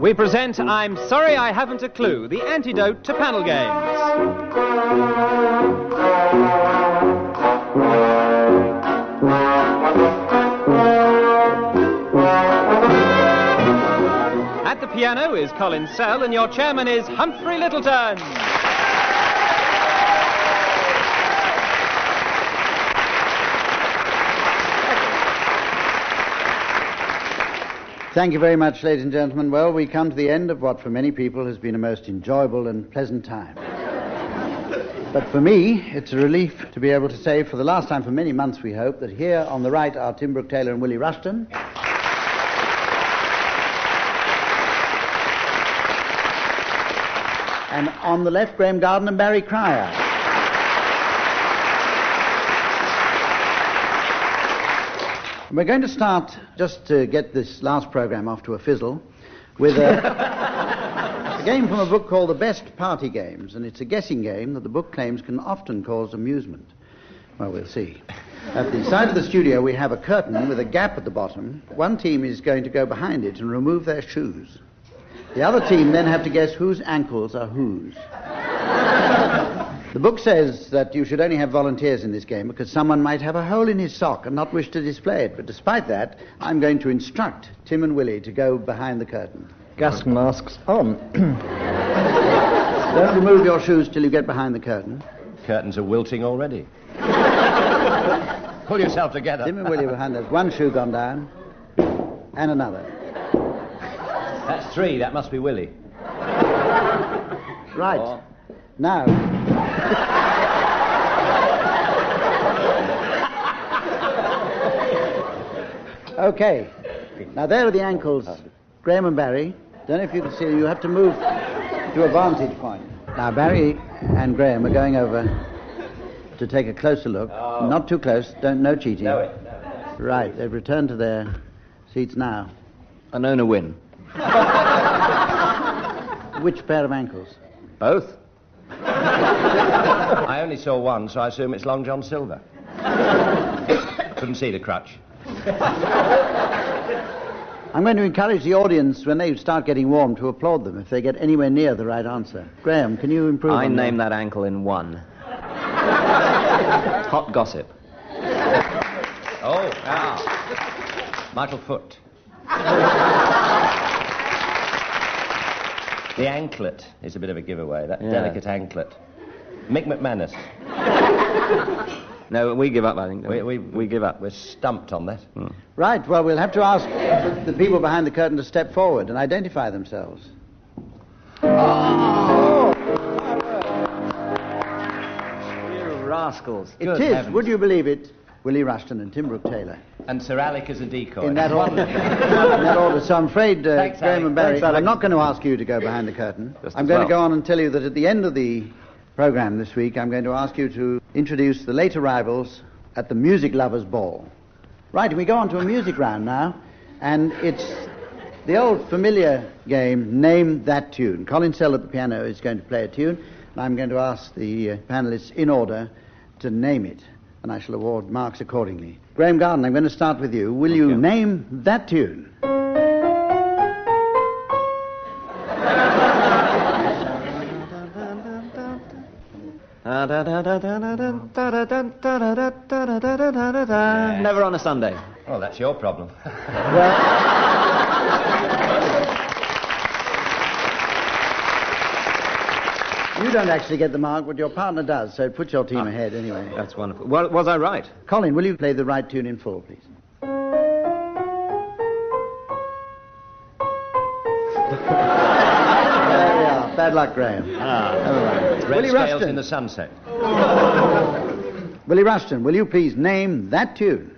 we present I'm Sorry I Haven't a Clue, the antidote to panel games. At the piano is Colin and your chairman is Humphrey Lyttelton. Thank you very much, ladies and gentlemen. Well, we come to the end of what for many people has been a most enjoyable and pleasant time. But for me, it's a relief to be able to say for the last time for many months, we hope, that here on the right are Tim Brooke-Taylor and Willie Rushton. And on the left, Graeme and Barry Cryer. We're going to start, just to get this last programme off to a fizzle, with a game from a book called The Best Party Games, and it's a guessing game that the book claims can often cause amusement. Well, we'll see. At the side of the studio, we have a curtain with a gap at the bottom. One team is going to go behind it and remove their shoes. The other team then have to guess whose ankles are whose. The book says that you should only have volunteers in this game because someone might have a hole in his sock and not wish to display it. But despite that, I'm going to instruct Tim and Willie to go behind the curtain. Gas masks on. Don't remove your shoes till you get behind the curtain. Curtains are wilting already. Pull yourself together. Tim and Willie behind us. One shoe gone down. And another. That's three. That must be Willie. Right. Oh. Now... Okay. Now there are the ankles, Graeme and Barry. Don't know if you can see them. You have to move to a vantage point. Now Barry and Graeme are going over to take a closer look. Oh. Not too close. No cheating. No. Right. They've returned to their seats now. An owner win. Which pair of ankles? Both. I only saw one, so I assume it's Long John Silver. Couldn't see the crutch. I'm going to encourage the audience, when they start getting warm, to applaud them if they get anywhere near the right answer. Graeme, can you improve I on name that ankle in one. Hot gossip. Oh, Michael Foot. The anklet is a bit of a giveaway, that delicate anklet. Mick McManus. No, we give up, I think. We give up. We're stumped on that. Right, well, we'll have to ask the people behind the curtain to step forward and identify themselves. Oh! You rascals. It Good is, heavens. would you believe it, Willie Rushton and Tim Brooke-Taylor. And Sir Alec as a decoy. In that order. In that order. So I'm afraid, Thanks, Graeme Alec. and Barry, Thanks, Alec. I'm not going to ask you to go behind the curtain. Just I'm as going well. to go on and tell you that at the end of the programme this week, I'm going to ask you to introduce the late arrivals at the Music Lovers' Ball. Right, we go on to a music round now, and it's the old familiar game, Name That Tune. Colin at the piano is going to play a tune, and I'm going to ask the panellists in order to name it, and I shall award marks accordingly. Graeme Garden, I'm going to start with you. Will you name that tune? Never on a Sunday. Oh, that's your problem. You don't actually get the mark, but your partner does, so it puts your team ahead anyway. That's wonderful. Well, was I right? Colin, will you play the right tune in full, please? There we are. Bad luck, Graeme. Never mind. Red Willie scales Rushton. in the sunset. Willie Rushton, will you please name that tune?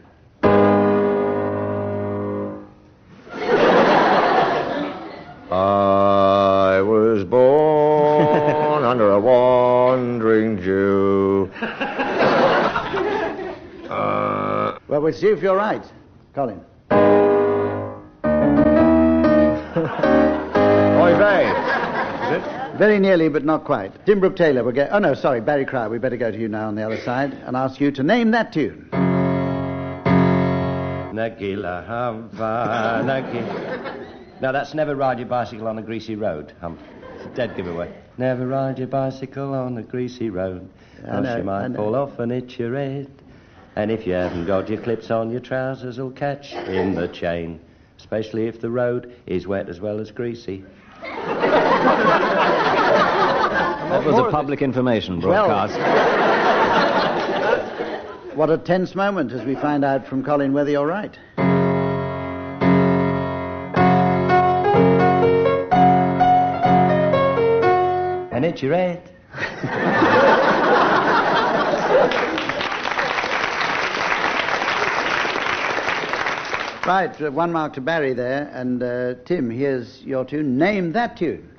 I was born under a wandering Jew. Well, we'll see if you're right, Colin. Oy vey. Is it? Very nearly, but not quite. Tim Brooke-Taylor will get... Oh, no, sorry, Barry Cryer. We better go to you now on the other side and ask you to name that tune. Nagila Hava, Nagila. No, that's never ride your bicycle on a greasy road, It's a dead giveaway. Never ride your bicycle on a greasy road, else you might fall off and itch your head. And if you haven't got your clips on, your trousers will catch in the chain, especially if the road is wet as well as greasy. That was a public information broadcast. What a tense moment as we find out from Colin whether you're right. And itch your head. Right, 1 mark to Barry there, and Tim, here's your tune. Name that tune.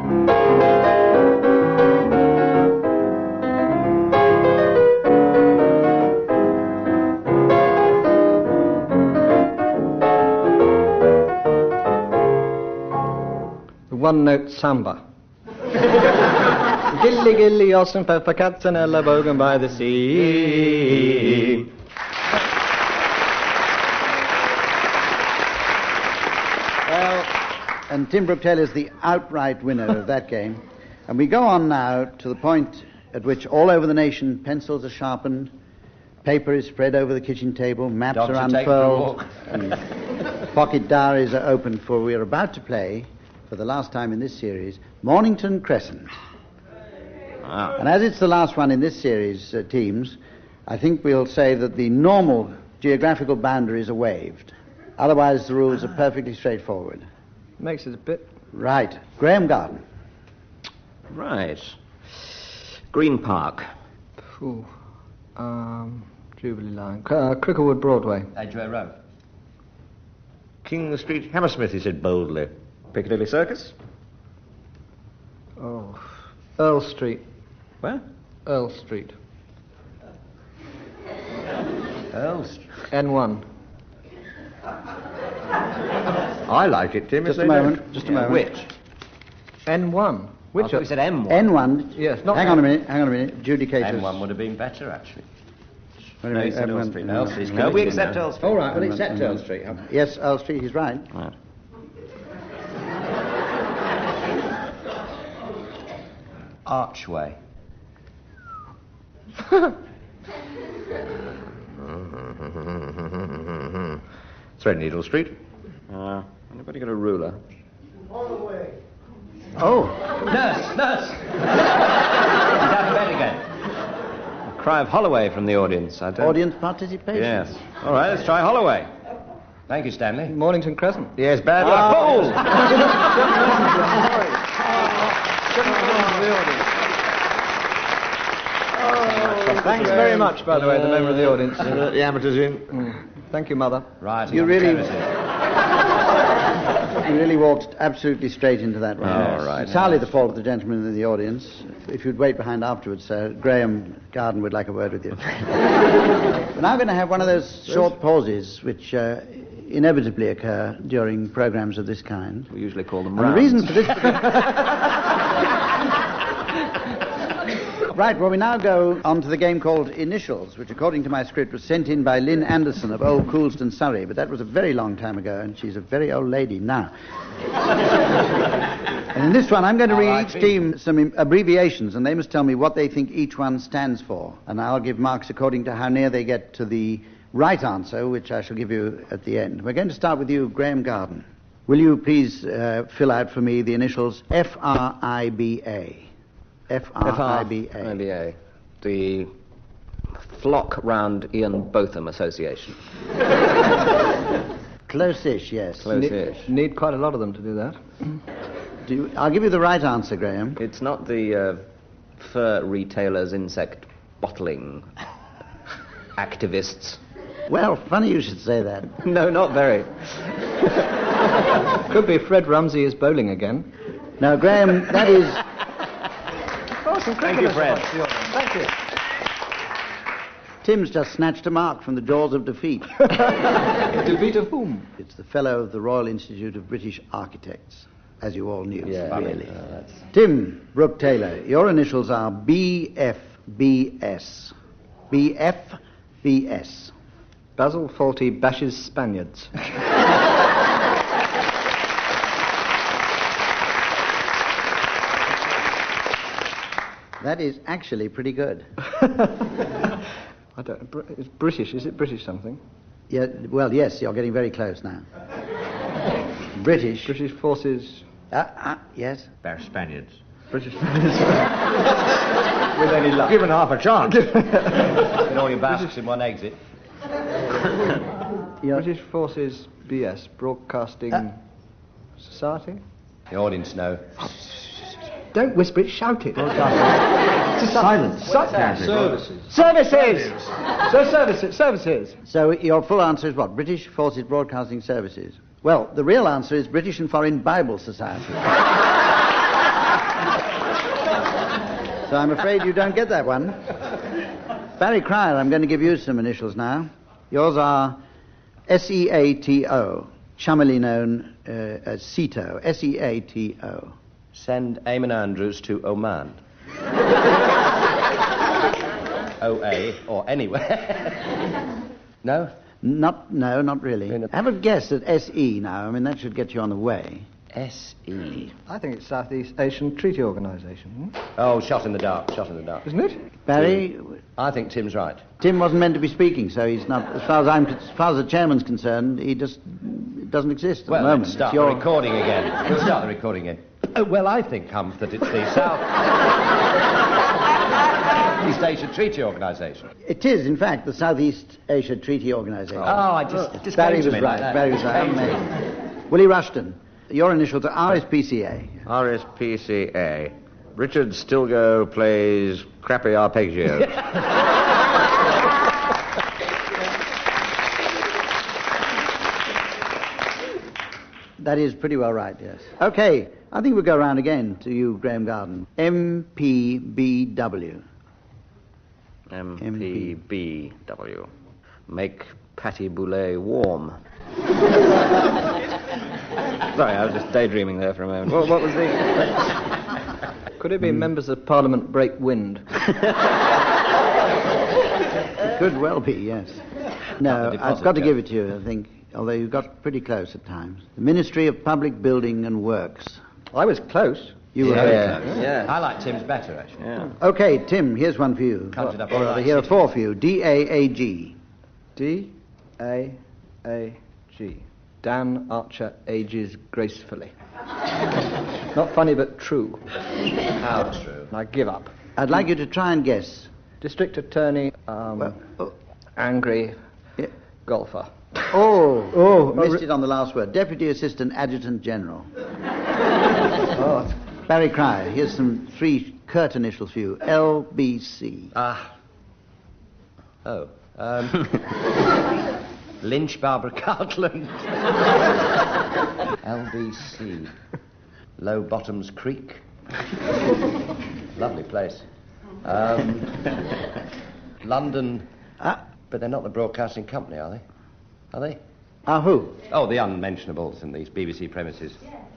The one-note samba. Gilly, gilly, Austin, pepper, Katzenella, bogan by the sea. And Tim Brooke-Taylor is the outright winner of that game. And we go on now to the point at which all over the nation pencils are sharpened, paper is spread over the kitchen table, maps Dogs are are taken for a unfurled, walk. and pocket diaries are opened, for we are about to play, for the last time in this series, Mornington Crescent. And as it's the last one in this series, teams, I think we'll say that the normal geographical boundaries are waived. Otherwise, the rules are perfectly straightforward. Makes it a bit... Right. Graeme Garden. Right. Green Park. Ooh. Jubilee Line. Cricklewood Broadway. Edgware Road. King Street, Hammersmith, he said boldly. Piccadilly Circus. Oh. Earl Street. Where? Earl Street. Earl Street. N1. I like it, Tim. Just a moment. Just a moment. Which? N1. I Which? thought we said M1. N1. Yes, not Hang on a minute. Judicators. M1 would have been better, actually. Wait a No, minute, you said Earl M1. Street. Earl Street's No, coming we in accept now. Earl Street. All right, we'll accept Earl Street. Yes, Earl Street, he's right. Right. Archway. Threadneedle Street. Anybody got a ruler? Oh, Nurse! He's out of bed again. A cry of Holloway from the audience. I don't... audience participation. Yes. All right, let's try Holloway. Thank you, Stanley. Mornington Crescent. Yes, bad luck. Oh! Thanks very much, by the way, the member of the audience. The amateurs in. Thank you, Mother. Right. You on really- premises. You really walked absolutely straight into that one. All right. It's hardly the fault of the gentleman in the audience. If you'd wait behind afterwards, sir, Graeme Garden would like a word with you. We're now going to have one of those short pauses which inevitably occur during programs of this kind. We usually call them And the rounds. reason for this... Right, well, we now go on to the game called Initials, which, according to my script, was sent in by Lynn Anderson of Old Coulston, Surrey, but that was a very long time ago, and she's a very old lady now. And in this one, I'm going to read each team some abbreviations, and they must tell me what they think each one stands for. And I'll give marks according to how near they get to the right answer, which I shall give you at the end. We're going to start with you, Graeme Garden. Will you please fill out for me the initials F-R-I-B-A? F-R-I-B-A. IBA. The Flock Round Ian Botham Association. Close-ish, yes. Close-ish. Need quite a lot of them to do that. I'll give you the right answer, Graeme. It's not the fur retailers, insect bottling activists. Well, funny you should say that. No, not very. Could be Fred Rumsey is bowling again. Now, Graeme, that is... Thank you, Fred. Thank you. Tim's just snatched a mark from the jaws of defeat. Defeat of whom? It's the fellow of the Royal Institute of British Architects, as you all knew. Yeah, really. Tim Brooke-Taylor, your initials are BFBS. BFBS. Basil Fawlty bashes Spaniards. That is actually pretty good. I don't. It's British. Is it British something? Yeah, well, yes, you're getting very close now. British. British forces. Yes. They're Spaniards. British forces. With any luck. Given half a chance. Get all your basques in one exit. British forces. BS. Broadcasting Society. The audience know. Don't whisper it. Shout it. Silence. Services. Services. So your full answer is what? British Forces Broadcasting Services. Well, the real answer is British and Foreign Bible Society. So I'm afraid you don't get that one. Barry Cryer, I'm going to give you some initials now. Yours are SEATO, chummily known as CETO, SEATO. Send Eamon Andrews to Oman. OA, or anywhere. No? No, not really. Have a guess at SE now. I mean, that should get you on the way. SE. I think it's Southeast Asian Treaty Organisation. Oh, shot in the dark, Isn't it? Barry? I think Tim's right. Tim wasn't meant to be speaking, so he's not. As far as the chairman's concerned, he just doesn't exist at the moment. Let's start the recording again. We'll start the recording again. Well, I think, Humph, that it's the Southeast Asia Treaty Organisation. It is, in fact, the Southeast Asia Treaty Organisation. Oh, I just Barry came to was me right. like that. Barry was right. Willie Rushton, your initials are RSPCA. RSPCA. Richard Stilgo plays crappy arpeggios. That is pretty well right, yes. Okay, I think we'll go around again to you, Graeme Garden. MPBW. MPBW. Make Patty Boulay warm. Sorry, I was just daydreaming there for a moment. What was the... Could it be members of Parliament break wind? It could well be, yes. No, I've got to give it to you, I think, although you got pretty close at times. The Ministry of Public Building and Works. I was close. You were very close. Yeah. I like Tim's better, actually. Yeah. Okay, Tim, here's one for you. Comes it up Or all rather, right. here are four for you. DAAG. D-A-A-G. Dan Archer ages gracefully. Not funny, but true. How true. I give up. I'd like you to try and guess. District Attorney, angry golfer. Missed it on the last word. Deputy Assistant Adjutant General. Oh, Barry Cryer, here's some three curt initials for you. LBC. Lynch Barbara Cartland. LBC. Low Bottoms Creek. Lovely place. London. But they're not the broadcasting company, are they? Are they? Who? Oh, the unmentionables in these BBC premises.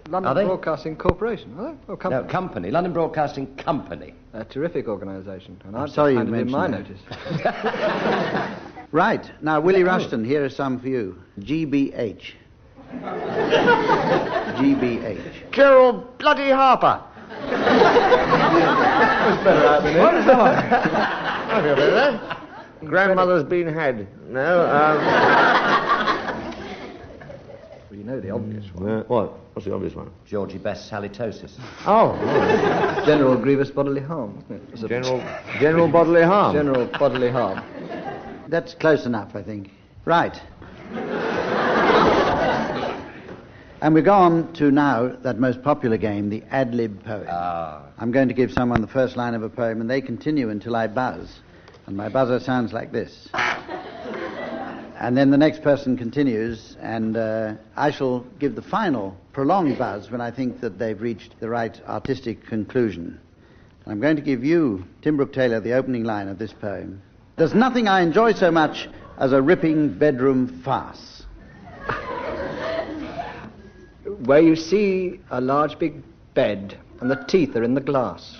London Are they? Broadcasting Corporation, are they? Or company? No, company. London Broadcasting Company. A terrific organisation. And I'm I've sorry you handed in mentioned my that. notice. Right. Now, Willie Rushton, here are some for you. GBH. GBH. Gerald bloody Harper. What is that? Grandmother's been had. No, Well, you know the obvious one. what? What's the obvious one? Georgie Best Halitosis. Oh, General grievous bodily harm, wasn't it? It was a General bodily harm. General bodily harm. That's close enough, I think. Right. And we go on to now that most popular game, the Ad-lib poem. I'm going to give someone the first line of a poem, and they continue until I buzz. And my buzzer sounds like this. And then the next person continues, and I shall give the final prolonged buzz when I think that they've reached the right artistic conclusion. I'm going to give you, Tim Brooke-Taylor, the opening line of this poem. There's nothing I enjoy so much as a ripping bedroom farce. Where you see a large big bed and the teeth are in the glass.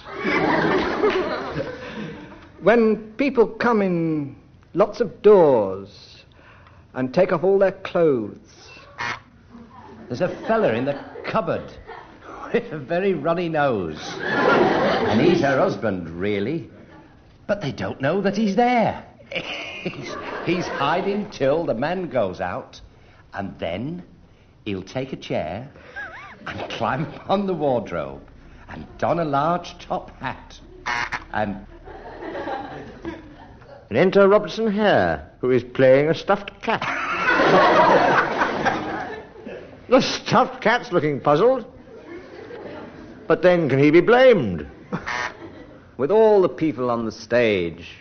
When people come in lots of doors and take off all their clothes. There's a fella in the cupboard. with a very runny nose. And he's her husband, really. But they don't know that he's there. He's hiding till the man goes out, and then he'll take a chair and climb on the wardrobe and don a large top hat and enter Robinson Hare, who is playing a stuffed cat. The stuffed cat's looking puzzled. But then can he be blamed? With all the people on the stage,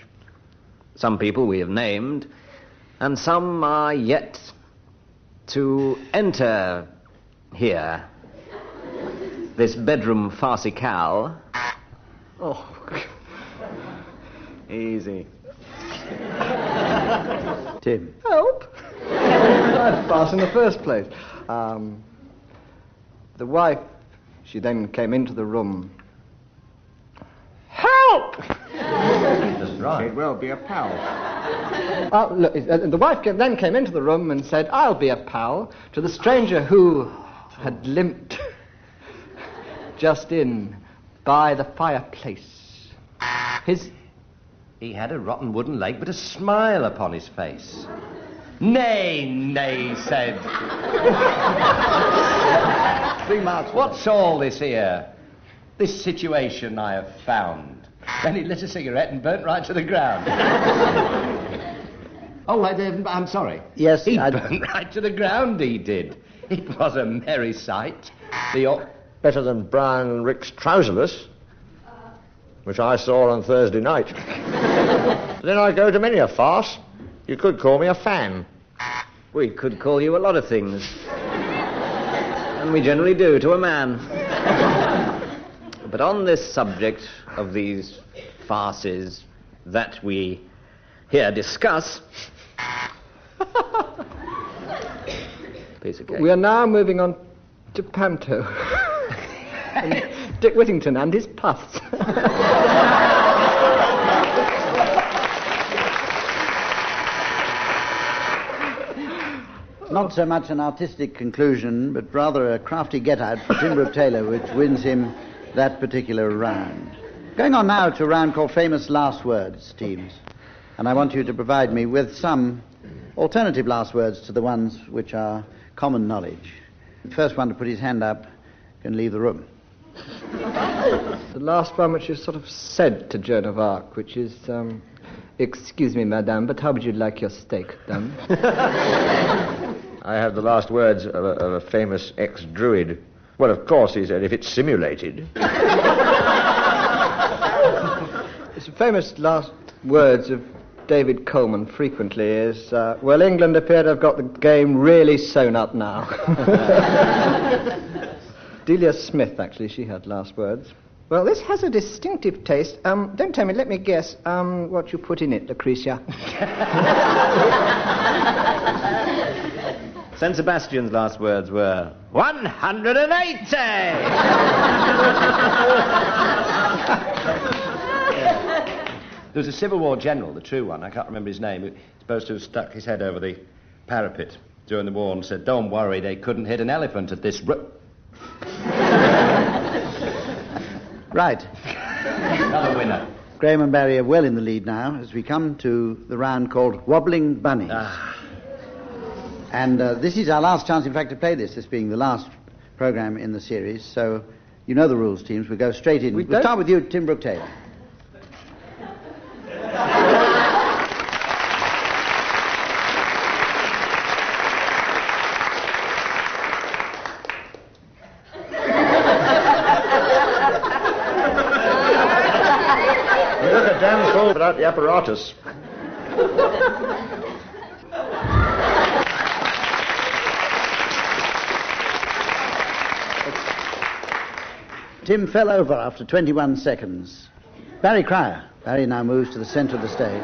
some people we have named, and some are yet to enter here, this bedroom farcical. Oh, Easy. Tim. help! I'd pass in the first place. The wife, she then came into the room. Help! That's right. It will be a pal. Look, the wife then came into the room and said, "I'll be a pal," to the stranger who had limped just in by the fireplace. He had a rotten wooden leg, but a smile upon his face. Nay, nay, said. 3 marks. What's all this here? This situation I have found. Then he lit a cigarette and burnt right to the ground. I'm sorry. Yes, He burnt right to the ground, he did. It was a merry sight. Better than Brian and Rick's Trouserless, which I saw on Thursday night. Then I go to many a farce. You could call me a fan. We could call you a lot of things. And we generally do to a man. But on this subject of these farces that we here discuss... Piece of cake. We are now moving on to Panto. And Dick Whittington and his puffs. Not so much an artistic conclusion, but rather a crafty get-out for Tim Brooke-Taylor, which wins him that particular round. Going on now to a round called Famous Last Words, teams. And I want you to provide me with some alternative last words to the ones which are common knowledge. The first one to put his hand up can leave the room. The last one which is sort of said to Joan of Arc, which is, "Excuse me, madame, but how would you like your steak done?" I have the last words of a famous ex-druid. Well, of course, he said, if it's simulated. It's famous last words of David Coleman frequently is, "Well, England appear to have got the game really sewn up now." Delia Smith, actually, she had last words. "Well, this has a distinctive taste. Don't tell me, let me guess what you put in it, Lucretia." St. Sebastian's last words were 180! There was a Civil War general, the true one, I can't remember his name, who's supposed to have stuck his head over the parapet during the war and said, "Don't worry, they couldn't hit an elephant at this Right. Another winner. Graeme and Barry are well in the lead now as we come to the round called Wobbling Bunnies. And this is our last chance, in fact, to play this being the last programme in the series. So you know the rules, teams. We'll go straight in. We'll start with you, Tim Brooke-Taylor. You look a damn fool without the apparatus. Tim fell over after 21 seconds. Barry Cryer. Barry now moves to the centre of the stage.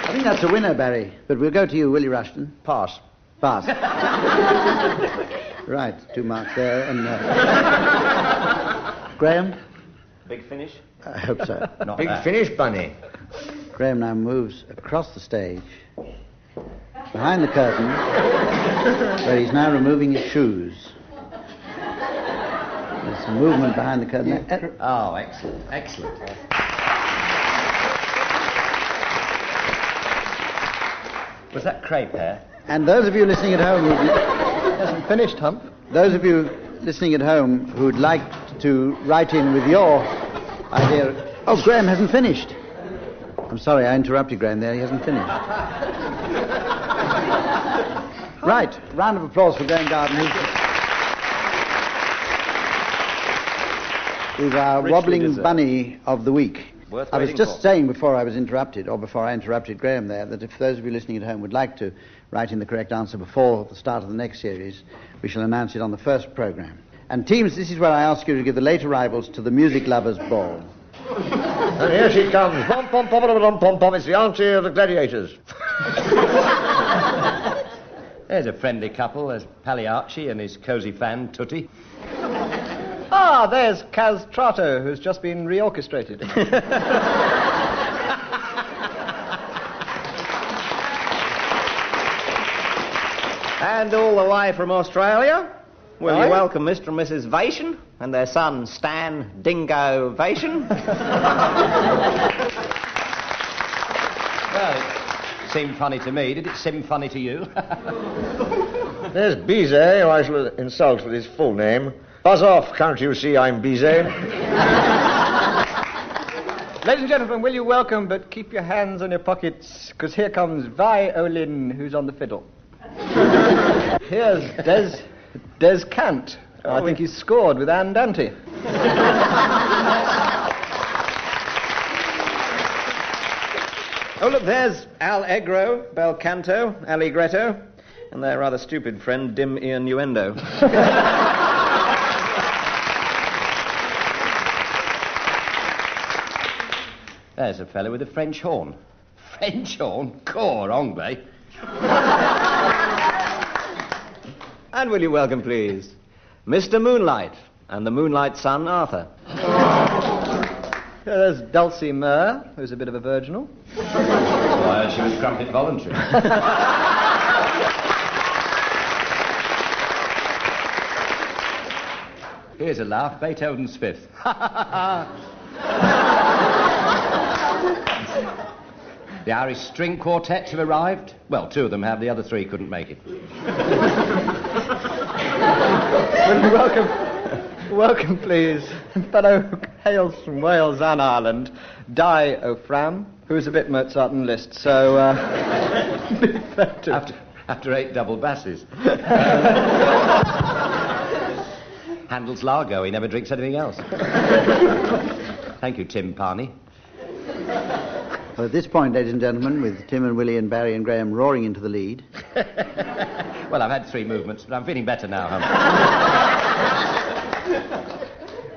I think that's a winner, Barry. But we'll go to you, Willie Rushton. Pass. Pass. Right, 2 marks there. And Graeme? Big finish? I hope so. Big finish, Bunny. Graeme now moves across the stage, behind the curtain, where he's now removing his shoes. There's some movement behind the curtain. Oh, excellent, excellent. Was that crepe hair? And those of you listening at home Hasn't finished, Hump. those of you listening at home who'd like to write in with your idea... Oh, Graeme hasn't finished. I'm sorry, I interrupted Graeme there. He hasn't finished. Right, round of applause for Graeme Garden, who's our wobbling bunny of the week. I was just saying before I was interrupted, or before I interrupted Graeme there, that if those of you listening at home would like to write in the correct answer before the start of the next series, we shall announce it on the first programme. And teams, this is where I ask you to give the late arrivals to the Music Lovers Ball. And here she comes. Pom, pom, pom, pom, pom, pom. It's the auntie of the gladiators. There's a friendly couple. There's Pagliacci and his cosy fan, Tutti. Ah, there's Kaz Trato, who's just been reorchestrated. And all the way from Australia, will you welcome Mr. and Mrs. Vation and their son Stan Dingo Vation? Well, it seemed funny to me. Did it seem funny to you? There's Bizet, who I shall insult with his full name. Buzz off, can't you see I'm Bizet? Ladies and gentlemen, will you welcome, but keep your hands in your pockets, because here comes Violin, who's on the fiddle. Here's Des Cant. I think he's scored with Andante. Oh, look, there's Allegro, Bel Canto, Allegretto, and their rather stupid friend, Dim Innuendo. There's a fellow with a French horn. French horn? Cor anglais. And will you welcome, please, Mr. Moonlight and the Moonlight son, Arthur. There's Dulcie Murr, who's a bit of a virginal. Well, she was crumpet voluntary. Here's a laugh, Beethoven's fifth. The Irish string quartets have arrived. Well, two of them have, the other three couldn't make it. Welcome, please, fellow who hails from Wales and Ireland, Di O'Fram, who's a bit Mozart and Liszt, so, be fair to... After 8 double basses. Handel's Largo, he never drinks anything else. Thank you, Tim Parney. Well, at this point, ladies and gentlemen, with Tim and Willie and Barry and Graeme roaring into the lead... Well, I've had 3 movements, but I'm feeling better now,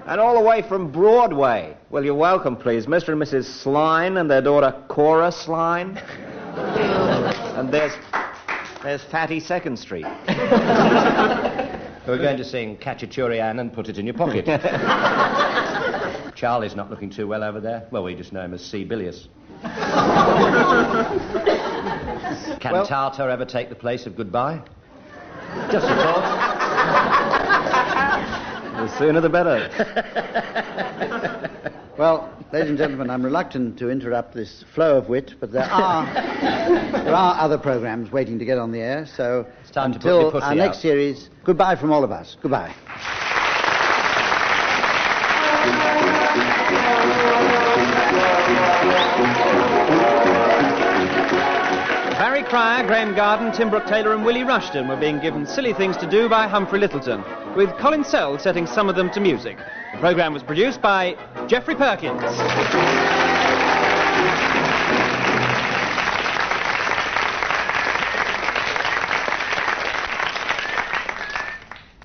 And all the way from Broadway, will you welcome, please, Mr. and Mrs. Sline and their daughter Cora Sline? And there's Fatty Second Street. We're going to sing Cacciatore Ann and Put It in Your Pocket. Charlie's not looking too well over there. Well, we just know him as C. Bilious. Cantata ever take the place of goodbye? Just a thought. The sooner the better. Well, ladies and gentlemen, I'm reluctant to interrupt this flow of wit, but there are other programmes waiting to get on the air, so it's time until to put your pussy our next out. series, goodbye from all of us. Goodbye. Barry Cryer, Graeme Garden, Tim Brooke-Taylor and Willie Rushton were being given silly things to do by Humphrey Lyttelton, with Colin setting some of them to music. The programme was produced by Geoffrey Perkins.